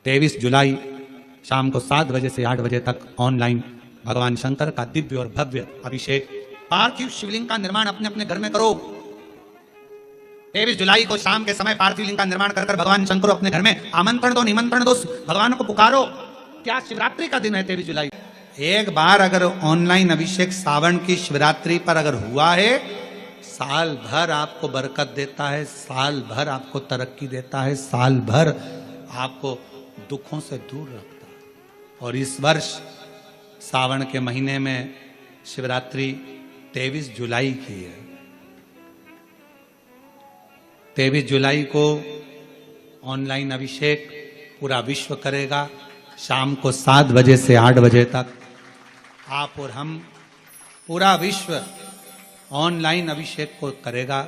23 जुलाई शाम को 7 बजे से 8 बजे तक ऑनलाइन भगवान शंकर का दिव्य और भव्य अभिषेक। पार्थिव शिवलिंग का निर्माण अपने अपने घर में करो। 23 जुलाई को शाम के समय पार्थिव लिंग का निर्माण कर भगवान शंकर अपने घर में आमंत्रण दो, निमंत्रण दो, भगवान को पुकारो। क्या शिवरात्रि का दिन है 23 जुलाई। एक बार अगर ऑनलाइन अभिषेक सावन की शिवरात्रि पर अगर हुआ है, साल भर आपको बरकत देता है, साल भर आपको तरक्की देता है, साल भर आपको दुखों से दूर रखता है। और इस वर्ष सावन के महीने में शिवरात्रि 23 जुलाई की है। 23 जुलाई को ऑनलाइन अभिषेक पूरा विश्व करेगा। शाम को 7 बजे से 8 बजे तक आप और हम, पूरा विश्व ऑनलाइन अभिषेक को करेगा।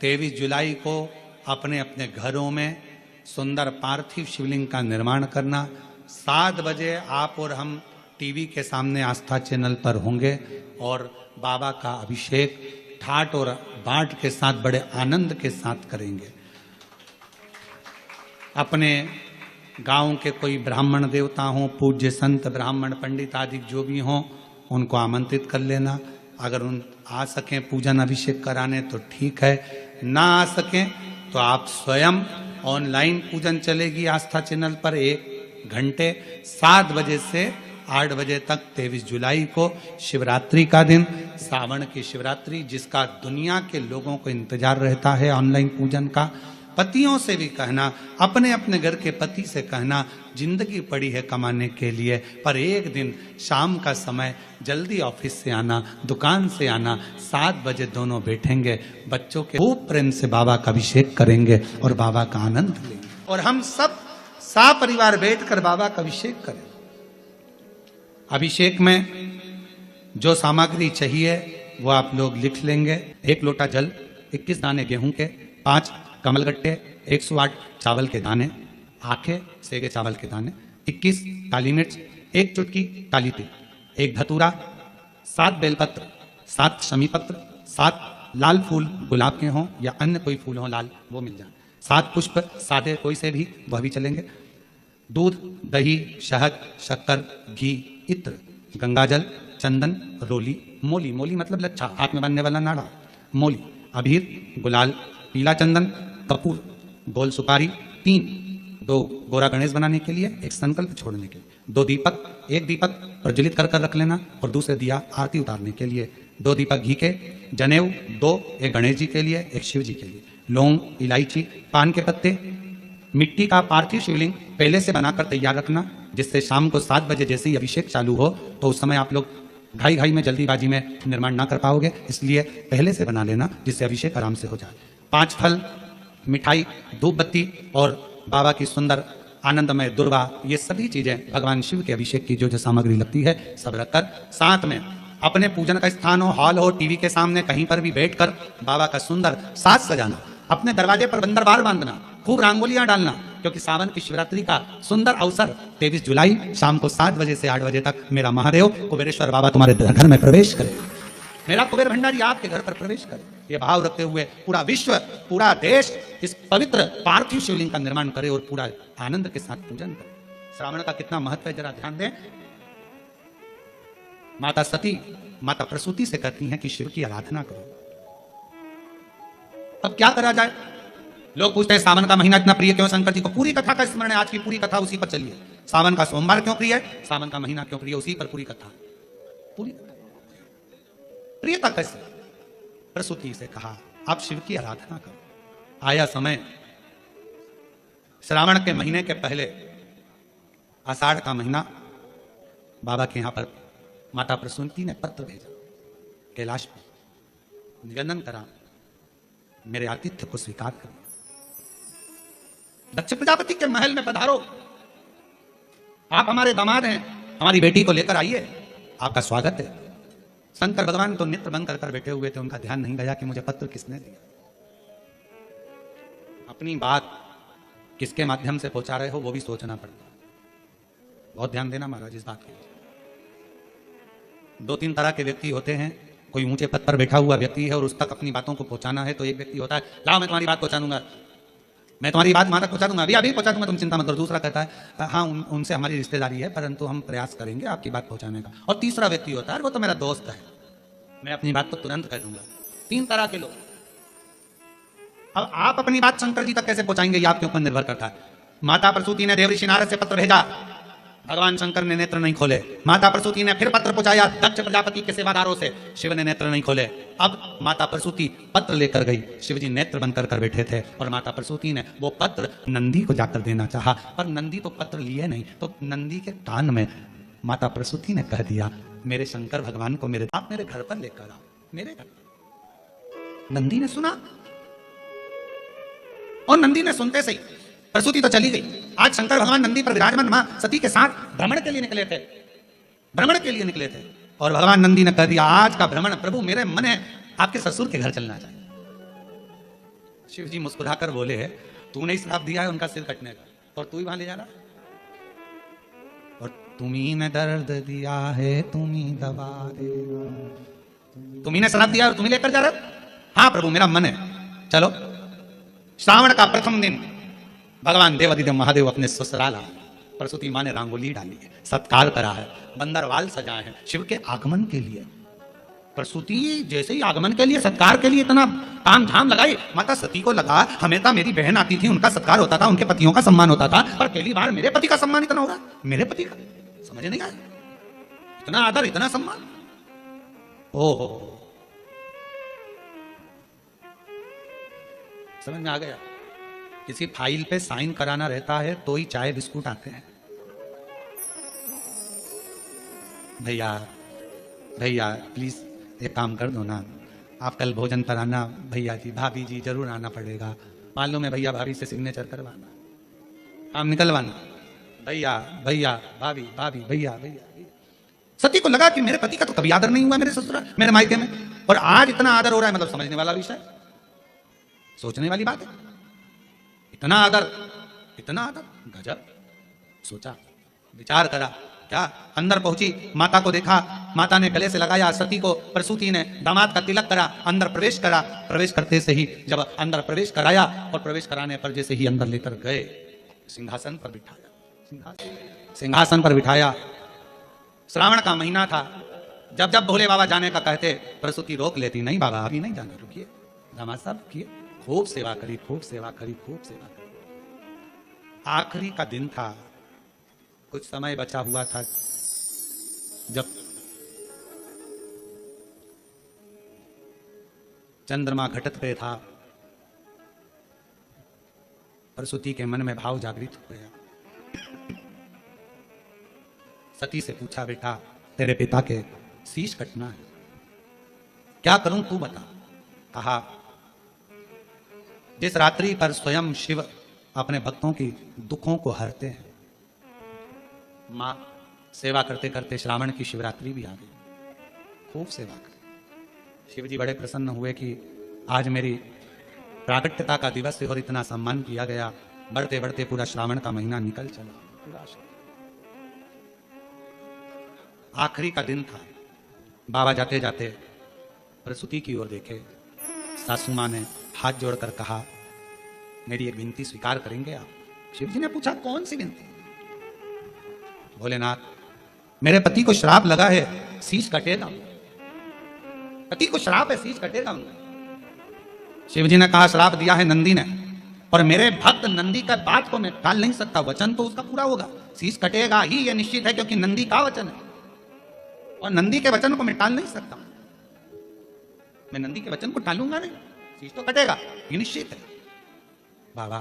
23 जुलाई को अपने अपने घरों में सुंदर पार्थिव शिवलिंग का निर्माण करना। 7 बजे आप और हम टीवी के सामने आस्था चैनल पर होंगे और बाबा का अभिषेक ठाट और बाट के साथ बड़े आनंद के साथ करेंगे। अपने गांव के कोई ब्राह्मण देवता हों, पूज्य संत ब्राह्मण पंडित आदि जो भी हों, उनको आमंत्रित कर लेना। अगर उन आ सकें पूजन अभिषेक कराने तो ठीक है, ना आ सकें तो आप स्वयं ऑनलाइन पूजन चलेगी आस्था चैनल पर 1 घंटे 7 बजे से 8 बजे तक। 23 जुलाई को शिवरात्रि का दिन, सावन की शिवरात्रि, जिसका दुनिया के लोगों को इंतजार रहता है ऑनलाइन पूजन का। पतियों से भी कहना, अपने अपने घर के पति से कहना, जिंदगी पड़ी है कमाने के लिए, पर एक दिन शाम का समय जल्दी ऑफिस से आना, दुकान से आना, 7 बजे दोनों बैठेंगे, बच्चों के खूब प्रेम से बाबा का अभिषेक करेंगे और बाबा का आनंद लेंगे। और हम सब परिवार बैठकर बाबा का अभिषेक करें। अभिषेक में जो सामग्री चाहिए वो आप लोग लिख लेंगे। 1 लोटा जल, 21 दाने गेहूं के, 5 कमलगट्टे, 108 चावल के दाने, आखे सेगे चावल के दाने, 21 काली मिर्च, 1 चुटकी काली तिल, 1 धतूरा, 7 बेलपत्र, 7 शमी पत्र, 7 लाल फूल गुलाब के हों या अन्य कोई फूल हो लाल वो मिल जाए, 7 पुष्प सादे कोई से भी वह भी चलेंगे, दूध, दही, शहद, शक्कर, घी, इत्र, गंगाजल, चंदन, रोली, मोली, मोली मतलब लच्छा, हाथ में बांधने वाला नाड़ा, मोली, अबीर, गुलाल, पीला चंदन, कपूर, गोल सुपारी, 2 गोरा गणेश बनाने के लिए, 1 संकल्प छोड़ने के लिए, 2 दीपक, 1 दीपक प्रज्वलित कर रख लेना और दूसरे दिया आरती उतारने के लिए, 2 दीपक घी के, जनेऊ 2, 1 गणेश जी के लिए, 1 शिव जी के लिए, लौंग, इलायची, पान के पत्ते, मिट्टी का पार्थिव शिवलिंग पहले से बनाकर तैयार रखना, जिससे शाम को 7 बजे जैसे ही अभिषेक चालू हो तो उस समय आप लोग घाई में जल्दीबाजी में निर्माण ना कर पाओगे, इसलिए पहले से बना लेना जिससे अभिषेक आराम से हो जाए। 5 फल, मिठाई, धूप बत्ती और बाबा की सुंदर आनंदमय दुर्वा, ये सभी चीजें भगवान शिव के अभिषेक की जो सामग्री लगती है सब रखकर, साथ में अपने पूजन का स्थान हो, हॉल हो, टीवी के सामने कहीं पर भी बैठकर बाबा का सुंदर साज सजाना, अपने दरवाजे पर बंदर बार बांधना, खूब रंगोलियां डालना, क्योंकि सावन की शिवरात्रि का सुंदर अवसर 23 जुलाई शाम को 7 बजे से 8 बजे तक मेरा महादेव कुबेरेश्वर बाबा तुम्हारे घर में प्रवेश करे, मेरा कुबेर भंडारी आपके घर पर प्रवेश करे। ये भाव रखते हुए पूरा विश्व, पूरा देश इस पवित्र पार्थिव शिवलिंग का निर्माण करे और पूरा आनंद के साथ पूजन करे। श्रावण का कितना महत्व है जरा ध्यान दें। माता सती, माता प्रसूति से कहती हैं कि शिव की आराधना करो। अब क्या करा जाए? लोग पूछते हैं सावन का महीना इतना प्रिय क्यों शंकर जी को? पूरी कथा का स्मरण है, आज की पूरी कथा उसी पर चलिए। सावन का सोमवार क्यों प्रिय है, सावन का महीना क्यों प्रिय, उसी पर पूरी कथा। पूरी प्रियता कैसे? प्रसूति से कहा आप शिव की आराधना करो। आया समय, श्रावण के महीने के पहले आषाढ़ का महीना, बाबा के यहां पर माता प्रसूति ने पत्र भेजा, कैलाश पर निवेदन करा मेरे आतिथ्य को स्वीकार करिए, दक्ष प्रजापति के महल में पधारो, आप हमारे दामाद हैं, हमारी बेटी को लेकर आइए, आपका स्वागत है। शंकर भगवान तो नेत्र बंद कर बैठे हुए थे, उनका ध्यान नहीं गया कि मुझे पत्र किसने दिया। अपनी बात किसके माध्यम से पहुंचा रहे हो वो भी सोचना पड़ता है, बहुत ध्यान देना महाराज इस बात के। 2-3 तरह के व्यक्ति होते हैं, कोई ऊंचे पद पर बैठा हुआ व्यक्ति है और उस तक अपनी बातों को पहुंचाना है, तो एक व्यक्ति होता है लाओ मैं तुम्हारी बात पहुंचा दूंगा, मैं तुम्हारी बात वहां तक पहुंचा दूंगा, अभी अभी पहुंचा दूंगा, तुम चिंता मत करो। दूसरा कहता है हाँ उनसे हमारी रिश्तेदारी है, परंतु हम प्रयास करेंगे आपकी बात पहुंचाने का। और तीसरा व्यक्ति होता है वो तो मेरा दोस्त है, मैं अपनी बात को तुरंत कह दूंगा। 3 तरह के लोग। अब आप अपनी बात शंकर जी तक कैसे पहुंचाएंगे ये आपके ऊपर निर्भर करता है। माता प्रसूति ने देवऋषि नारद से पत्र भेजा, भगवान शंकर ने नेत्र नहीं खोले। माता प्रसूति ने फिर पत्र पहुंचाया दक्ष प्रजापति के सेवादारों से, शिव ने नेत्र नहीं खोले। अब माता प्रसूति पत्र लेकर गई, शिव जी नेत्र बनकर कर बैठे थे, और माता प्रसूति ने वो पत्र नंदी को जाकर देना चाहा, पर नंदी तो पत्र लिए नहीं। तो नंदी के कान में माता प्रसूति ने कह दिया, मेरे शंकर भगवान को आप मेरे घर पर लेकर आओ, मेरे घर। नंदी ने सुना, और नंदी ने सुनते सही प्रसूति तो चली गई। आज शंकर भगवान नंदी पर विराजमान मां सती के साथ भ्रमण के लिए निकले थे, भ्रमण के लिए निकले थे, और भगवान नंदी ने कह दिया आज का भ्रमण प्रभु मेरे मन है आपके ससुर के घर चलना चाहिए। शिव जी मुस्कुराकर बोले, तूने ही श्राप दिया है उनका सिर कटने का, और तू ही वहां ले जा रहा, और तुम्ही ने दर्द दिया है तुम्ही दबा दे, तुम्ही ने श्राप दिया और तुम्ही लेकर जा रहे हो। हाँ प्रभु मेरा मन है, चलो। श्रावण का प्रथम दिन भगवान देवादिदेव महादेव अपने ससुराल आए, प्रसूति मां ने रंगोली डाली है, सत्कार करा है, बंदरवाल सजाए हैं शिव के आगमन के लिए। प्रसूति जैसे ही आगमन के लिए सत्कार के लिए इतना ताम झाम लगाई, माता सती को लगा हमेशा मेरी बहन आती थी उनका सत्कार होता था, उनके पतियों का सम्मान होता था, पर पहली बार मेरे पति का सम्मान इतना होगा, मेरे पति का समझ नहीं आया, इतना आदर इतना सम्मान। ओहो समझ में आ गया। किसी फाइल पे साइन कराना रहता है तो ही चाय बिस्कुट आते हैं। भैया भैया प्लीज एक काम कर दो ना, आप कल भोजन पर आना, भैया जी भाभी जी जरूर आना पड़ेगा, मालूम है भैया भाभी से सिग्नेचर करवाना, काम निकलवाना, भैया भैया भाभी भाभी भैया भैया। सती को लगा कि मेरे पति का तो कभी आदर नहीं हुआ मेरे ससुराल मेरे मायके में, और आज इतना आदर हो रहा है, मतलब समझने वाला विषय, सोचने वाली बात है। इतना आदर गजब। सोचा विचार करा, क्या अंदर पहुंची, माता को देखा, माता ने गले से लगाया सती को, प्रसूति ने दामाद का तिलक करा, अंदर प्रवेश करा। प्रवेश करते से ही जब अंदर प्रवेश कराया और प्रवेश कराने पर जैसे ही अंदर लेकर गए सिंहासन पर बिठाया, सिंहासन पर बिठाया। श्रावण का महीना था, जब जब भोले बाबा जाने का कहते प्रसूति रोक लेती, नहीं बाबा अभी नहीं जाना, रुकिए दामाद साहब रुकिए, खूब सेवा करी खूब सेवा करी खूब सेवा करी। आखिरी का दिन था, कुछ समय बचा हुआ था, जब चंद्रमा घटत पे था, प्रसूति के मन में भाव जागृत हो गया। सती से पूछा, बेटा तेरे पिता के शीश कटना है, क्या करूं तू बता। कहा, जिस रात्रि पर स्वयं शिव अपने भक्तों की दुखों को हरते हैं, मां सेवा करते करते श्रावण की शिवरात्रि भी आ गई, खूब सेवा कर। शिव जी बड़े प्रसन्न हुए कि आज मेरी प्राकट्यता का दिवस है और इतना सम्मान किया गया। बढ़ते बढ़ते पूरा श्रावण का महीना निकल चला, आखिरी का दिन था। बाबा जाते जाते प्रसूति की ओर देखे, सासू मां ने हाथ जोड़कर कहा, मेरी एक विनती स्वीकार करेंगे आप। शिव जी ने पूछा, कौन सी विनती। भोलेनाथ, मेरे पति को श्राप लगा है, शीश कटेगा, पति को श्राप है, शीश कटेगा। शिव जी ने कहा, श्राप दिया है नंदी ने, और मेरे भक्त नंदी का बात को मैं टाल नहीं सकता, वचन तो उसका पूरा होगा, शीश कटेगा ही ये निश्चित है, क्योंकि नंदी का वचन है और नंदी के वचन को मैं टाल नहीं सकता। मैं नंदी के वचन को टालूंगा नहीं, शीश तो कटेगा ये निश्चित है। बाबा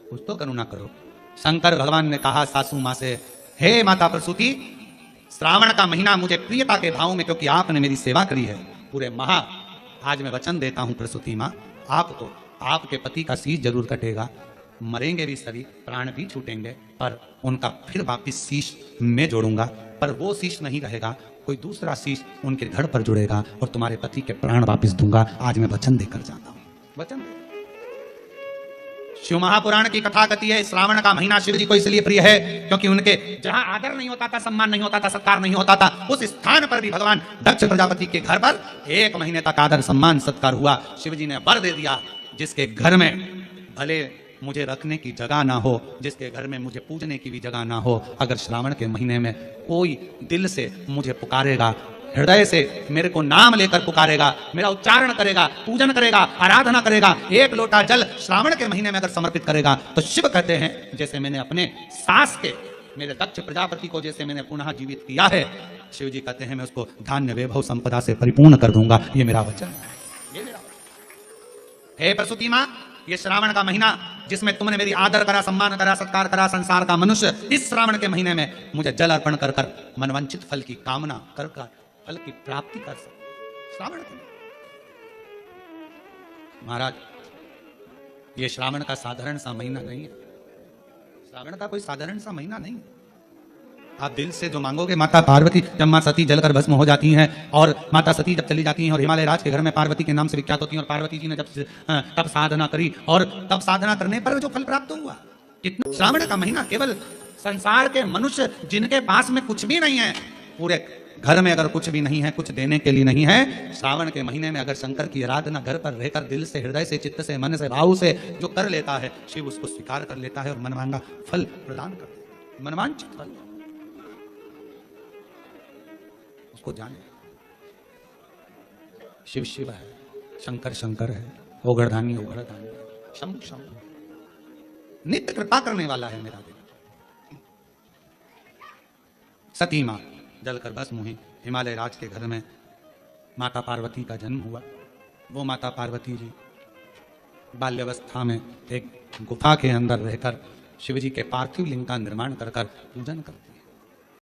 कुछ तो करुणा करो। शंकर भगवान ने कहा सासू मां से, हे माता प्रसूति, श्रावण का महीना मुझे प्रियता के भाव में, क्योंकि आपने मेरी सेवा करी है पूरे महा, आज मैं वचन देता हूं प्रसूति मां, आपको आपके पति का शीश जरूर कटेगा, मरेंगे भी सभी, प्राण भी छूटेंगे, पर उनका फिर वापिस शीश मैं जोड़ूंगा, पर वो शीश नहीं रहेगा, कोई दूसरा शीश उनके धड़ पर जुड़ेगा और तुम्हारे पति के प्राण वापिस दूंगा। आज मैं वचन देकर जाता हूं, वचन दे। शिव महापुराण की कथा कहती है, श्रावण का महीना शिव जी को इसलिए प्रिय है क्योंकि उनके जहां आदर नहीं होता था, सम्मान नहीं होता था, सत्कार नहीं होता था, उस स्थान पर भी भगवान दक्ष प्रजापति के घर पर 1 महीने तक आदर सम्मान सत्कार हुआ। शिव जी ने वर दे दिया, जिसके घर में भले मुझे रखने की जगह ना हो, जिसके घर में मुझे पूजने की भी जगह ना हो, अगर श्रावण के महीने में कोई दिल से मुझे पुकारेगा, हृदय से मेरे को नाम लेकर पुकारेगा, मेरा उच्चारण करेगा, पूजन करेगा, आराधना करेगा, एक लोटा जल श्रावण के महीने में अगर समर्पित करेगा, तो शिव कहते हैं जैसे मैंने अपने सास के मेरे दक्ष प्रजापति को जैसे मैंने पुनः जीवित किया है, शिव जी कहते हैं मैं उसको धान्य वैभव संपदा से परिपूर्ण कर दूंगा। ये मेरा वचन है, ये मेरा वचन। हे प्रसूति मां, ये श्रावण का महीना जिसमें तुमने मेरी आदर करा, सम्मान करा, सत्कार करा, संसार का मनुष्य इस श्रावण के महीने में मुझे जल अर्पण कर कर मनवंचित फल की कामना कर कर फल की प्राप्ति कर सकते। श्रावण के महाराज, ये श्रावण का साधारण सा महीना नहीं है, श्रावण का कोई साधारण सा महीना नहीं है। आप दिल से जो मांगोगे, माता पार्वती जब मां सती जलकर भस्म हो जाती हैं और माता सती जब चली जाती हैं और हिमालय राज के घर में पार्वती के नाम से विख्यात होती हैं और पार्वती जी ने जब तब साधना करी और तब साधना करने पर जो फल प्राप्त हुआ, इतना श्रावण का महीना केवल संसार के मनुष्य जिनके पास में कुछ भी नहीं है, पूरे घर में अगर कुछ भी नहीं है, कुछ देने के लिए नहीं है, श्रावण के महीने में अगर शंकर की आराधना घर पर रहकर दिल से, हृदय से, चित्त से, मन से, भाव से जो कर लेता है, शिव उसको स्वीकार कर लेता है और मनमांगा फल प्रदान करता है, मनवांछित फल। उसको जाने शिव शिव है, शंकर शंकर है, ओगरधानी ओगरधानी, शम शम, नित्य कृपा करने वाला है मेरा देव। सती मां जलकर भस्म हुई, हिमालय राज के घर में माता पार्वती का जन्म हुआ। वो माता पार्वती जी बाल्यावस्था में एक गुफा के अंदर रहकर शिवजी के पार्थिव लिंग का निर्माण कर पूजन करती है।